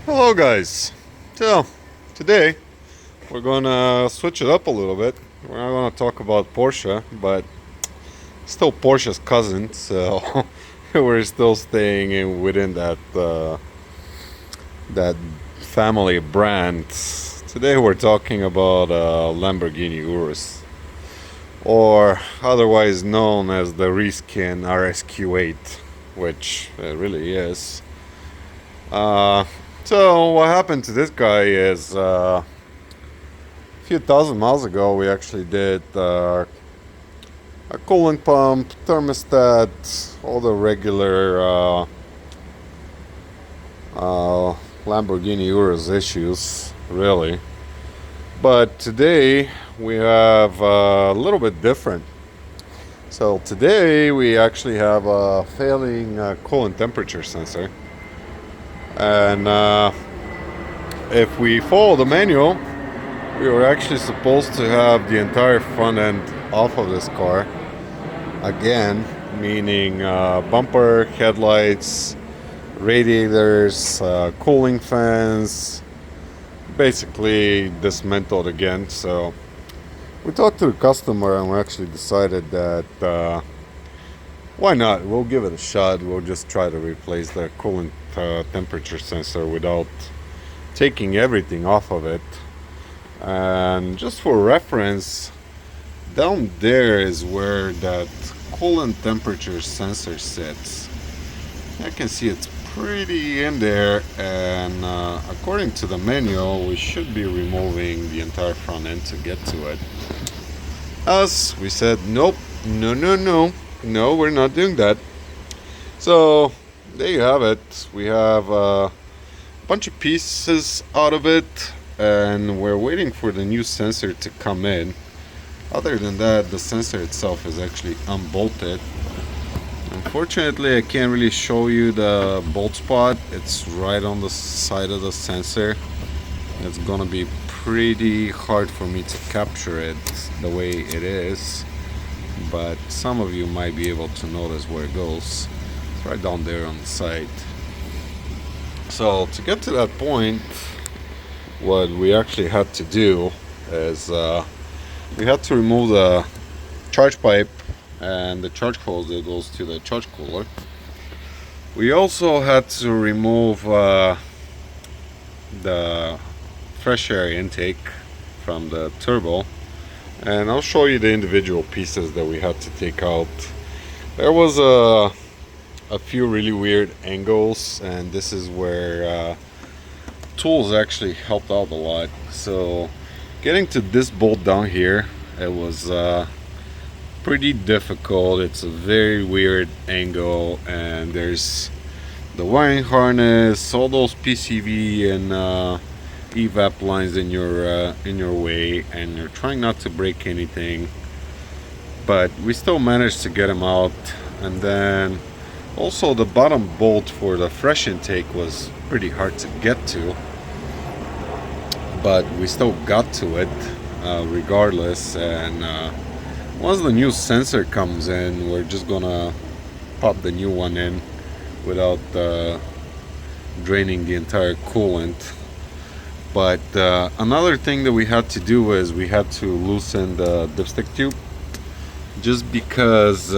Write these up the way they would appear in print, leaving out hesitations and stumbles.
Hello guys. So today we're gonna switch it up a little bit. We're not gonna talk about Porsche, but still Porsche's cousin, so we're still staying within that family brand. Today we're talking about Lamborghini Urus, or otherwise known as the reskin RSQ8, which it really is. Uh, so what happened to this guy is a few thousand miles ago we actually did a coolant pump, thermostat, all the regular Lamborghini Urus issues, really. But today we have a little bit different. So today we actually have a failing coolant temperature sensor, and if we follow the manual, we were actually supposed to have the entire front end off of this car again, meaning bumper, headlights, radiators, cooling fans, basically dismantled again. So we talked to the customer and we actually decided that why not? We'll give it a shot. We'll just try to replace the coolant temperature sensor without taking everything off of it. And just for reference, down there is where that coolant temperature sensor sits. I can see it's pretty in there, and according to the manual we should be removing the entire front end to get to it. Us, we said nope, no, we're not doing that. So there you have it. We have a bunch of pieces out of it, and we're waiting for the new sensor to come in. Other than that, the sensor itself is actually unbolted. Unfortunately, I can't really show you the bolt spot. It's right on the side of the sensor. It's gonna be pretty hard for me to capture it the way it is, but some of you might be able to notice where it goes. It's right down there on the side. So to get to that point, what we actually had to do is we had to remove the charge pipe and the charge hose that goes to the charge cooler. We also had to remove the fresh air intake from the turbo, and I'll show you the individual pieces that we had to take out. There was a few really weird angles, and this is where tools actually helped out a lot. So getting to this bolt down here, it was pretty difficult. It's a very weird angle, and there's the wiring harness, all those PCV and evap lines in your way, and you're trying not to break anything, but we still managed to get them out. And then also the bottom bolt for the fresh intake was pretty hard to get to, but we still got to it regardless. And once the new sensor comes in, we're just gonna pop the new one in without draining the entire coolant. But another thing that we had to do is we had to loosen the dipstick tube, just because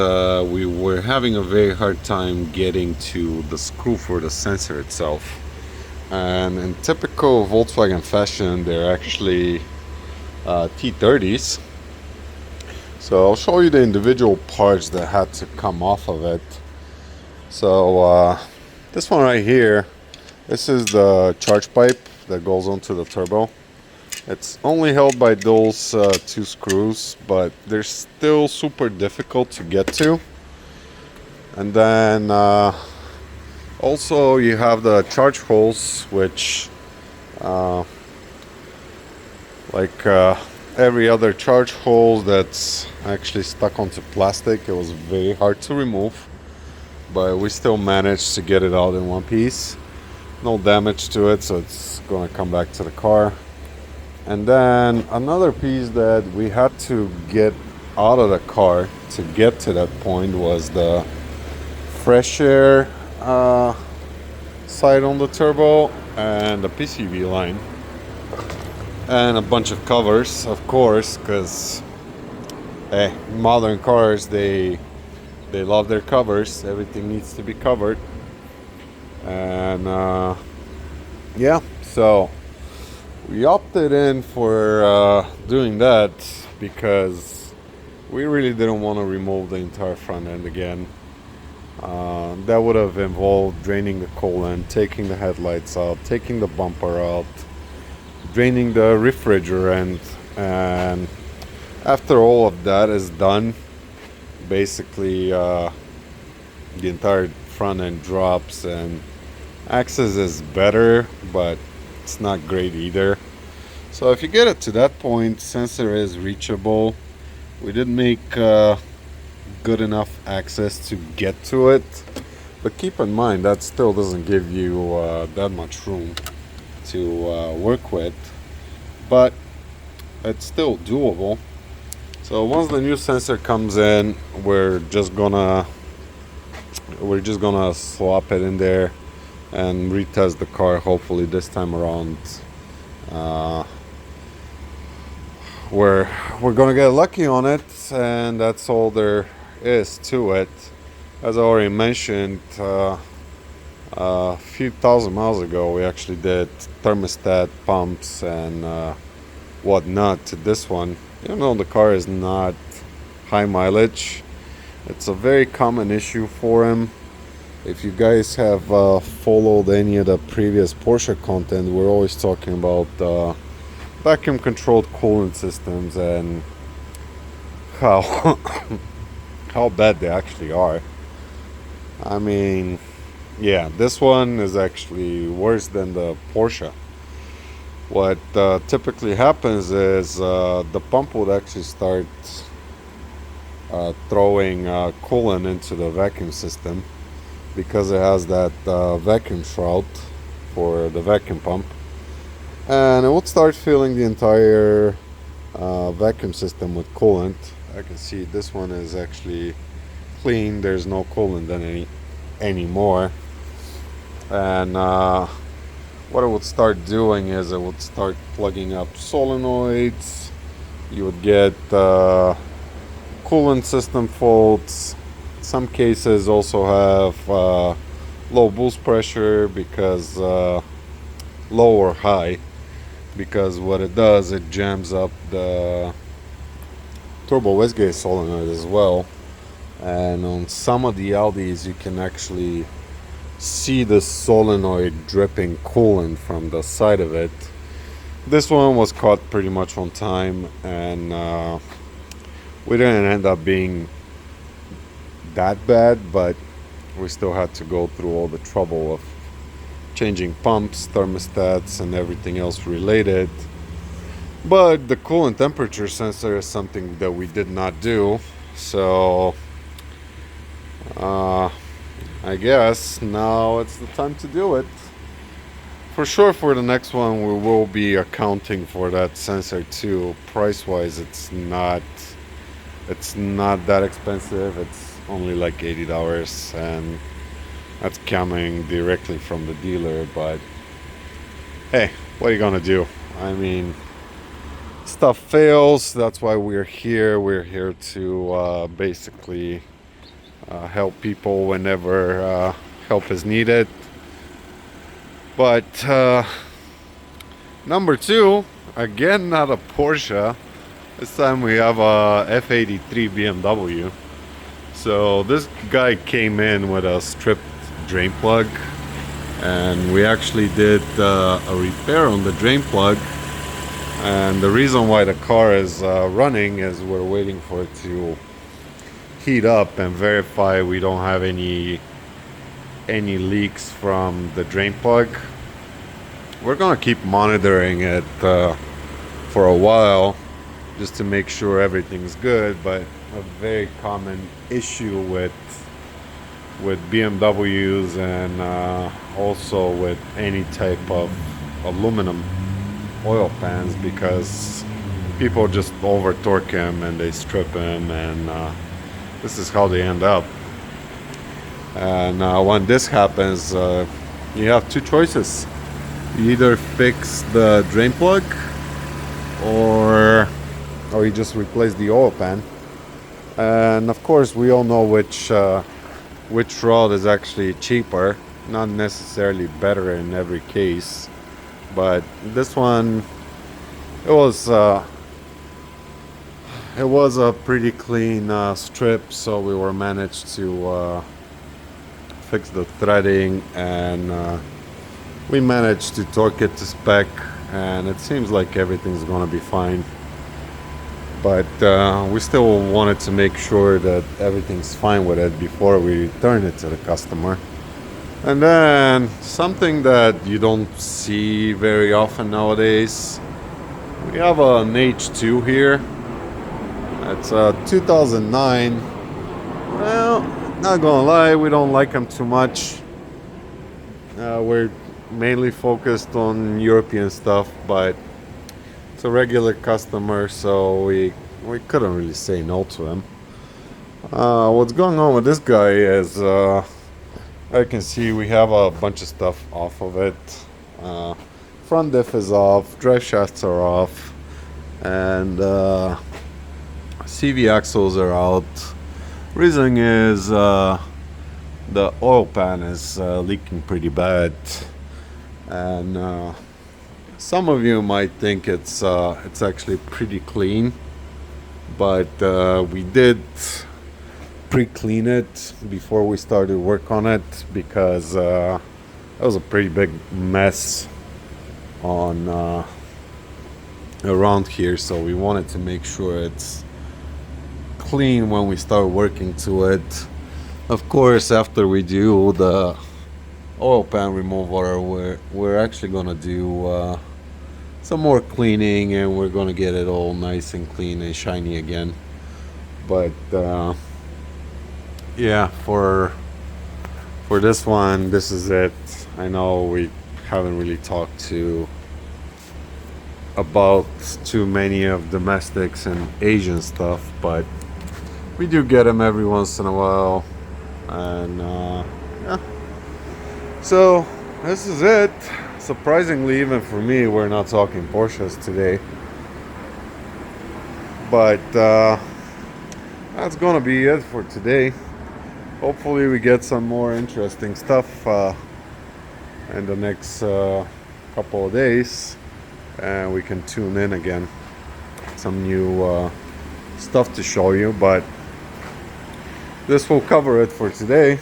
we were having a very hard time getting to the screw for the sensor itself. And in typical Volkswagen fashion, they're actually T30s. So I'll show you the individual parts that had to come off of it. So this one right here, this is the charge pipe that goes onto the turbo. It's only held by those two screws, but they're still super difficult to get to. And then also you have the charge holes, which like every other charge hole that's actually stuck onto plastic, it was very hard to remove, but we still managed to get it out in one piece. No damage to it, so it's gonna come back to the car. And then another piece that we had to get out of the car to get to that point was the fresh air side on the turbo. and a PCV line and a bunch of covers, of course, because hey, modern cars, they love their covers. Everything needs to be covered. And yeah, so we opted in for doing that because we really didn't want to remove the entire front end again. That would have involved draining the coolant, taking the headlights out, taking the bumper out, draining the refrigerant, and after all of that is done, basically the entire front end drops, and access is better, but it's not great either. So if you get it to that point, sensor is reachable. We did make good enough access to get to it, but keep in mind that still doesn't give you that much room to work with, but it's still doable. So once the new sensor comes in, we're just gonna swap it in there and retest the car. Hopefully this time around we're gonna get lucky on it, and that's all there is to it. As I already mentioned, a few thousand miles ago we actually did thermostat pumps and whatnot to this one. Even though the car is not high mileage, it's a very common issue for him. If you guys have followed any of the previous Porsche content, we're always talking about vacuum controlled coolant systems and how how bad they actually are. I mean, yeah, this one is actually worse than the Porsche. What typically happens is the pump would actually start throwing coolant into the vacuum system because it has that vacuum shroud for the vacuum pump, and it would start filling the entire vacuum system with coolant. I can see this one is actually clean. There's no coolant in anymore, and what it would start doing is it would start plugging up solenoids. You would get coolant system faults. Some cases also have low boost pressure because low or high, because what it does, it jams up the turbo wastegate solenoid as well. And on some of the Audis you can actually see the solenoid dripping coolant from the side of it. This one was caught pretty much on time, and we didn't end up being that bad, but we still had to go through all the trouble of changing pumps, thermostats, and everything else related. But the coolant temperature sensor is something that we did not do, so I guess now it's the time to do it. For sure, for the next one we will be accounting for that sensor too. Price wise, it's not that expensive. It's only like $80, and that's coming directly from the dealer. But hey, what are you gonna do? I mean, stuff fails. That's why we're here. We're here to basically help people whenever help is needed. But number two, again, not a Porsche. This time we have a F83 BMW. So this guy came in with a stripped drain plug, and we actually did a repair on the drain plug. And the reason why the car is running is we're waiting for it to heat up and verify we don't have any leaks from the drain plug. We're gonna keep monitoring it for a while just to make sure everything's good. But a very common issue with BMWs and also with any type of aluminum oil pans, because people just over torque them and they strip them, and this is how they end up. And when this happens, you have two choices. You either fix the drain plug or you just replace the oil pan. And of course we all know which rod is actually cheaper, not necessarily better in every case, but this one, it was a pretty clean strip, so we were managed to fix the threading, and we managed to torque it to spec, and it seems like everything's gonna be fine. But we still wanted to make sure that everything's fine with it before we return it to the customer. And then something that you don't see very often nowadays, we have an H2 here. It's a 2009. Well, not gonna lie, we don't like them too much. We're mainly focused on European stuff, but it's a regular customer, so we couldn't really say no to him. What's going on with this guy is, I can see we have a bunch of stuff off of it. Front diff is off, drive shafts are off, and CV axles are out. Reason is the oil pan is leaking pretty bad, and some of you might think it's actually pretty clean, but we did pre-clean it before we started work on it, because it was a pretty big mess on around here, so we wanted to make sure it's clean when we start working to it. Of course, after we do the oil pan removal, we're actually gonna do some more cleaning, and we're gonna get it all nice and clean and shiny again. But yeah, for this one, this is it. I know we haven't really talked about too many of domestics and Asian stuff, but we do get them every once in a while, and yeah. So this is it. Surprisingly, even for me, we're not talking Porsches today, but that's gonna be it for today. Hopefully we get some more interesting stuff in the next couple of days, and we can tune in again. Some new stuff to show you, but this will cover it for today.